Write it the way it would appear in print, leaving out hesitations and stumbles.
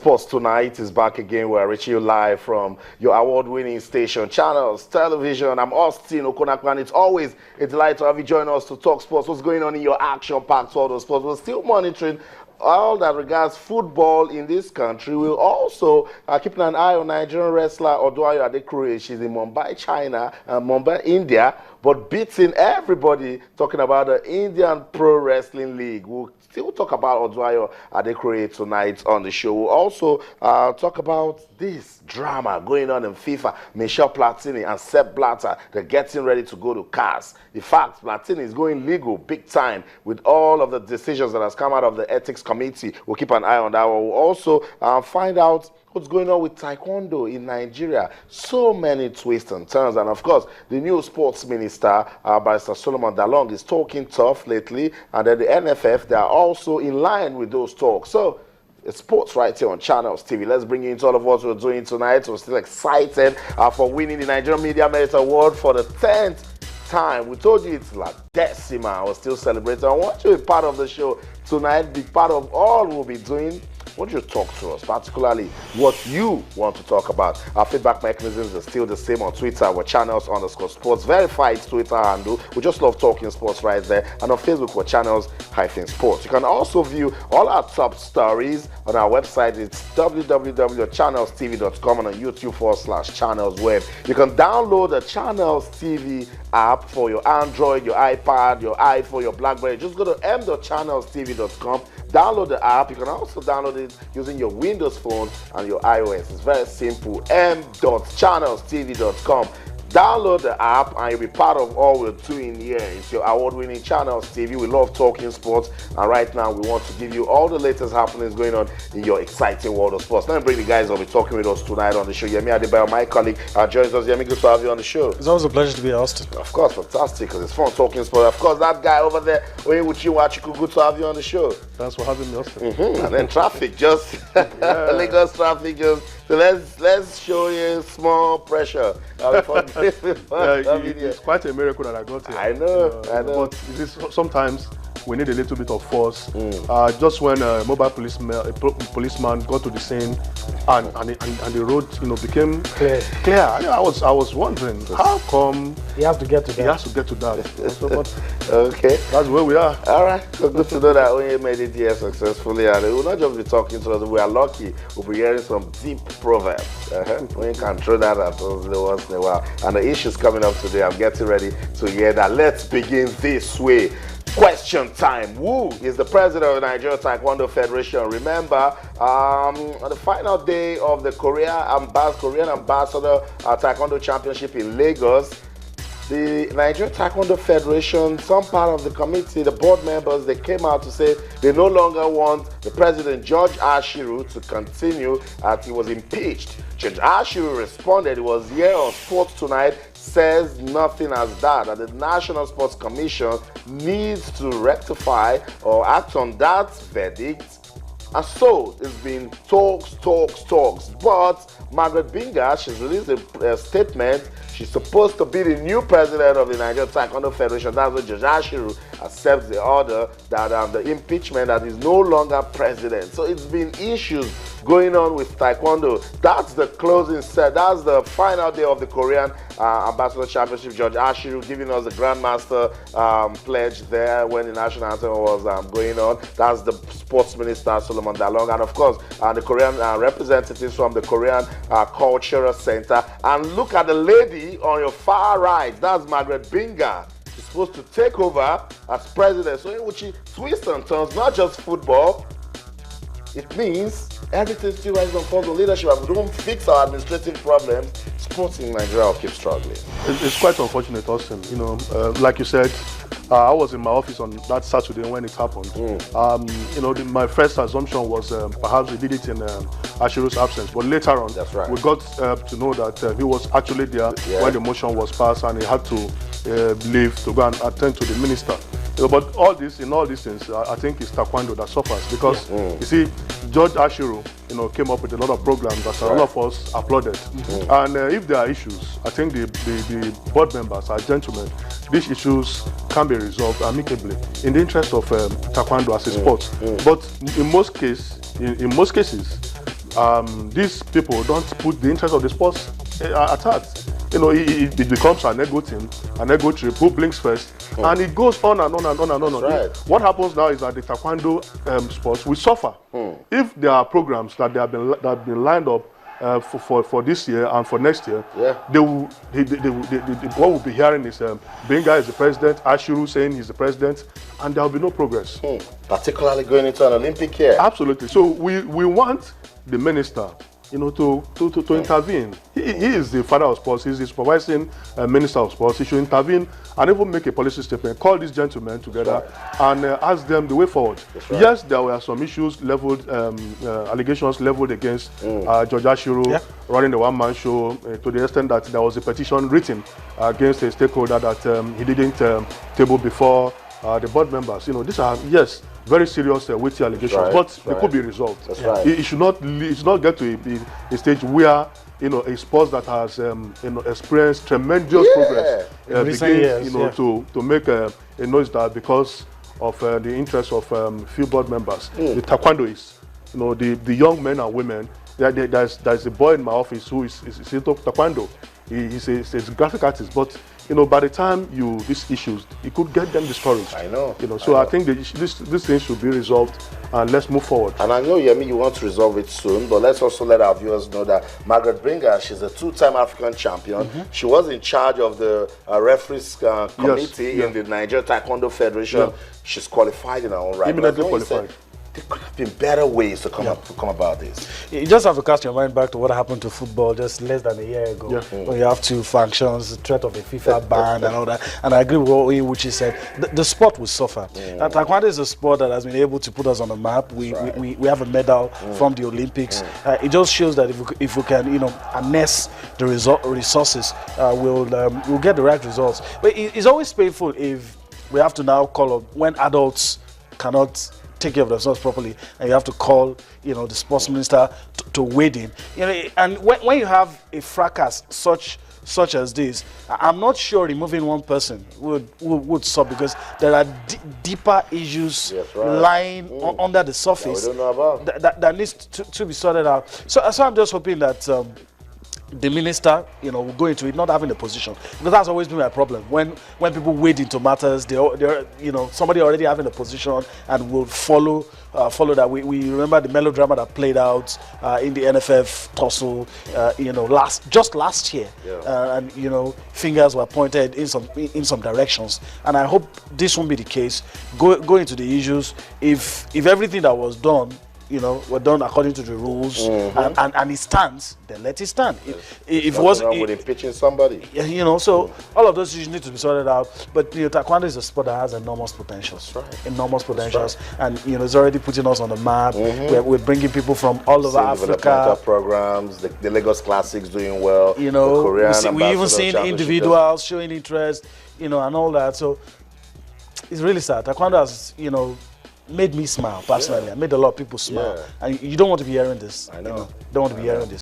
Sports Tonight is back again. We're reaching you live from your award-winning station, Channels Television. I'm Austin Okonakwan. It's always a delight to have you join us to talk sports. What's going on in your action-packed world of sports? We're still monitoring all that regards football in this country. We'll also keeping an eye on Nigerian wrestler Oduayo Adekure. She's in Mumbai, China, Mumbai, India, but beating everybody, talking about the Indian Pro Wrestling League. We'll still talk about Oduayo Adekure tonight on the show. We'll also talk about this drama going on in FIFA. Michel Platini and Sepp Blatter, they're getting ready to go to CAS. In fact, Platini is going legal big time with all of the decisions that has come out of the ethics committee. We'll keep an eye on that one. We'll also find out what's going on with Taekwondo in Nigeria. So many twists and turns. And of course, the new sports minister, Barrister Solomon Dalong, is talking tough lately. And then the NFF, they are also in line with those talks. So it's sports right here on Channels TV. Let's bring you into all of what we're doing tonight. We're still excited for winning the Nigerian Media Merit Award for the 10th time. We told you it's La Decima. We're still celebrating. I want you to be part of the show tonight, be part of all we'll be doing. I want you to talk to us, particularly what you want to talk about. Our feedback mechanisms are still the same on Twitter. We're Channels_Sports, verified Twitter handle. We just love talking sports right there. And on Facebook, we're Channels-Sports. You can also view all our top stories on our website. It's www.channelstv.com and on YouTube/channelsweb. You can download the Channels TV app for your Android, your iPad, your iPhone, your BlackBerry. Just go to m.channelstv.com. Download the app. You can also download it using your Windows phone and your iOS. It's very simple. m.channelstv.com. Download the app and you'll be part of all we're doing here. It's your award-winning Channels TV. We love talking sports, and right now we want to give you all the latest happenings going on in your exciting world of sports. Let me bring the guys who will be talking with us tonight on the show. Yemi Adebayo, my colleague, joins us. Yemi, good to have you on the show. It's always a pleasure to be asked. Of course, fantastic, because it's fun talking sports. Of course, that guy over there, Onyebuchi Wachiku, good to have you on the show. Thanks for having me, Austin. And then traffic, just Lagos traffic, just. So let's show you small pressure. It's quite a miracle that I got here. I know. But it is, sometimes we need a little bit of force. Just when a mobile policeman got to the scene and the road, became clear. I was wondering how come he has to get to that. He has to get to that. Okay, that's where we are. All right, so good to know that Onye made it here successfully, and we'll not just be talking to us. We are lucky. We'll be hearing some deep proverbs. Onye can throw that at us once in a while. And the issues coming up today, I'm getting ready to hear that. Let's begin this way. Question time. Who is the president of the Nigeria Taekwondo Federation? Remember, on the final day of the Korean Ambassador Taekwondo Championship in Lagos, the Nigeria Taekwondo Federation, some part of the committee, the board members, they came out to say they no longer want the president, George Ashiru, to continue as he was impeached. George Ashiru responded, he was here on Sports Tonight, says nothing as that the National Sports Commission needs to rectify or act on that verdict. And so it's been talks. But Margaret Binga, she's released a statement. She's supposed to be the new president of the Nigeria Taekwondo Federation. That's what Judge Ashiru accepts the order that the impeachment, that is no longer president. So it's been issues going on with Taekwondo. That's the closing set. That's the final day of the Korean Ambassador Championship. Judge Ashiru giving us the Grandmaster pledge there when the national anthem was going on. That's the sports minister, Solomon Dalong. And of course, the Korean representatives from the Korean Cultural Center. And look at the lady on your far right. That's Margaret Binga. She's supposed to take over as president. So in which she twists and turns, not just football. It means everything still rises and falls on leadership. If we don't fix our administrative problems, sports in Nigeria will keep struggling. It's quite unfortunate, Austin. Like you said, I was in my office on that Saturday when it happened. My first assumption was perhaps we did it in Ashiru's absence, but later on, that's right, we got to know that he was actually there when the motion was passed, and he had to leave to go and attend to the minister. But in all these things, I think it's Taekwondo that suffers because you see, George Ashiru, came up with a lot of programs that a lot of us applauded. And if there are issues, I think the board members are gentlemen. These issues can be resolved amicably in the interest of Taekwondo as a sport. But in most cases, these people don't put the interest of the sports at heart. It becomes an ego team, an ego trip, who blinks first, and it goes on and on and on and on. Right. What happens now is that the Taekwondo sports will suffer. If there are programs that have been lined up for this year and for next year, what we'll be hearing is Benga is the president, Ashiru saying he's the president, and there will be no progress. Particularly going into an Olympic year. Absolutely. So we want the minister, to intervene. He is the father of sports. He's the supervising minister of sports. He should intervene and even make a policy statement. Call these gentlemen together and ask them the way forward. Right. Yes, there were some issues leveled, allegations leveled against George Ashiru running the one-man show to the extent that there was a petition written against a stakeholder that he didn't table before the board members. These are, yes, very serious weighty allegations, but they could be resolved. That's right. It should not get to a stage where a sport that has experienced tremendous progress begins to make a noise that because of the interest of few board members. The taekwondoists, the young men and women. There's a boy in my office who is into taekwondo. He's a graphic artist, but by the time these issues, it could get them discouraged. I know. So I think that this thing should be resolved, and let's move forward. And I know, Yemi, you want to resolve it soon, but let's also let our viewers know that Margaret Bringa, she's a two-time African champion. She was in charge of the referees committee in the Nigeria Taekwondo Federation. She's qualified in her own right. Immediately qualified. There could have been better ways to come about this. You just have to cast your mind back to what happened to football just less than a year ago. When you have two functions, the threat of a FIFA ban and all that. And I agree with what Uchi said. The sport will suffer. Taekwondo is a sport that has been able to put us on the map. We have a medal from the Olympics. It just shows that if we can, harness the resources, we'll get the right results. But it's always painful if we have to now call up when adults cannot take care of themselves properly, and you have to call, the sports minister to wade in. And when you have a fracas such as this, I'm not sure removing one person would stop, because there are deeper issues lying under the surface that we don't know about. that needs to be sorted out. So I'm just hoping that the minister, will go into it not having a position, because that's always been my problem. When people wade into matters, they're somebody already having a position and will follow that. We remember the melodrama that played out in the NFF tussle, last year, and fingers were pointed in some directions. And I hope this won't be the case. Go into the issues. If everything that was done, were done according to the rules, and it stands, then let it stand. If it wasn't, with pitching somebody, so all of those issues need to be sorted out. But Taekwondo is a sport that has enormous potentials, enormous potentials, and it's already putting us on the map. We're bringing people from all over Africa. Developmental programs, the Lagos Classics doing well. The Korean we even seen individuals showing interest, and all that. So it's really sad. Taekwondo has, made me smile personally. I made a lot of people smile. And you don't want to be hearing this. I know. Don't want to be hearing this.